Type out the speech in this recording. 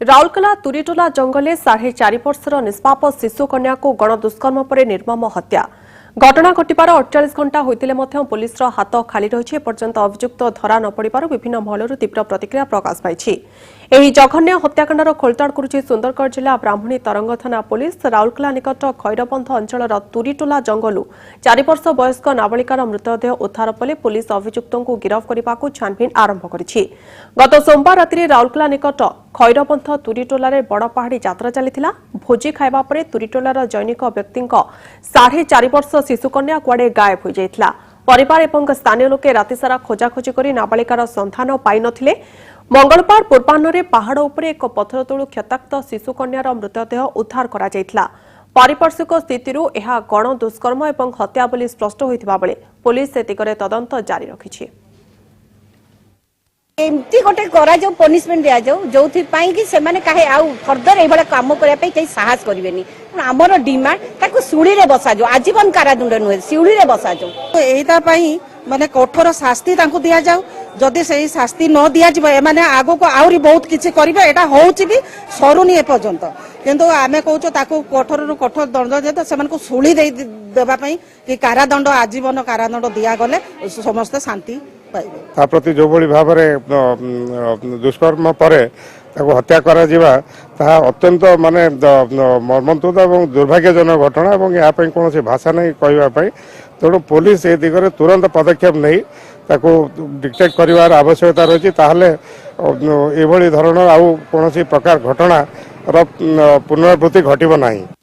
राउरकेला तुरीटोला जंगल 4.5 वर्षर निष्पाप शिशु कन्या को गणदुष्कर्म पर निर्मम हत्या घटना घटबार 48 घंटा होते पुलिस हाथ खाली रही एपर्यंत अभियुक्त धरा न पड़ार विभिन्न महलू तीव्र प्रतिक्रिया प्रकाश पाई। ଏହି ଜଘନ୍ୟ ହତ୍ୟାକାଣ୍ଡର ଖୋଳତାଡ଼ କରୁଛି ସୁନ୍ଦରଗଡ଼ ଜିଲ୍ଲା ବ୍ରାହ୍ମଣୀ ତରଙ୍ଗ ଥାନା ପୁଲିସ। ରାଉରକେଲା ନିକଟ ଖଇରବନ୍ଧ ଅଞ୍ଚଳର ତୁରିଟୋଲା ଜଙ୍ଗଲରୁ 4 ବର୍ଷ ବୟସ୍କ ନାବାଳିକାର ମୃତଦେହ ଉଦ୍ଧାର ପରେ ପୁଲିସ ଅଭିଯୁକ୍ତଙ୍କୁ ଗିରଫ କରିବାକୁ ଛାନଭିନ୍ ଆରମ୍ଭ କରିଛି। ଗତ ସୋମବାର ରାତିରେ ରାଉରକେଲା ନିକଟ ଖଇରବନ୍ଧ ତୁରିଟୋଲାରେ ବଡ଼ ପାହାଡ଼ି ଯାତ୍ରା ଚାଲିଥିଲା। ଭୋଜି ଖାଇବା ପରେ ତୁରିଟୋଲାର ଜୈନିକ ବ୍ୟକ୍ତିଙ୍କ 4.5 ବର୍ଷ ଶିଶୁକନ୍ୟା କୁଆଡ଼େ ଗାୟବ ହୋଇଯାଇଥିଲା। परिवार और स्थानीय लोके रातिसारा खोजाखोजी कर नाबालिकार सन्धान पाई नथिले। मंगलवार पूर्वाह्न पहाड़ उपर एक पथर तलू क्षताक्त शिशुकन्यार मृतदेह उद्धार करा जायथिला। पारिपार्श्विक स्थिति यह गण दुष्कर्म और हत्या बोली स्पष्ट होइथिबा बेले पुलिस से दिगरे तदंत जारी रखिछि। एमती गोटे करा जो पनिशमेंट दिया जाऊ जो कि से माने काहे आउ फर्दर एभला काम करिया पे कहीं साहस करिवेनी। हमर डिमांड ताको सुली रे बसा जो आजीवन कारादंड नुहे सुली रे बसा जो तो एटा पई माने कठोर शास्ति तांको दिया जाऊ। जदि सही शास्ति न दिया जिवो ए माने आगो को आउरी बहुत किछि करिवे एटा होउछि भी सरुनी ए पर्यंत किंतु आमे कहूचो ताको कठोर रु कठोर दंड दे तो सेमान को सुली दे देबा पई कि कारादंड आजीवन कारादंड दिया गले समस्त शांति पाइबे। ता प्रति जो भली भाबरे दुष्कर्म परे ताको हत्या करा जिबा ता अत्यंत माने मर्मन्तुद और दुर्भाग्यजनक घटना और या पई कोनोसी भाषा नहीं कहबा पई। तेणु पुलिस ए दिगरे तुरंत पदक्षेप नहीं ताको डिटेक्ट करिवार आवश्यकता रही ताहले एभली धरण आउ कोनोसी प्रकार घटना पुनरावृत्ति घटिबो नाही।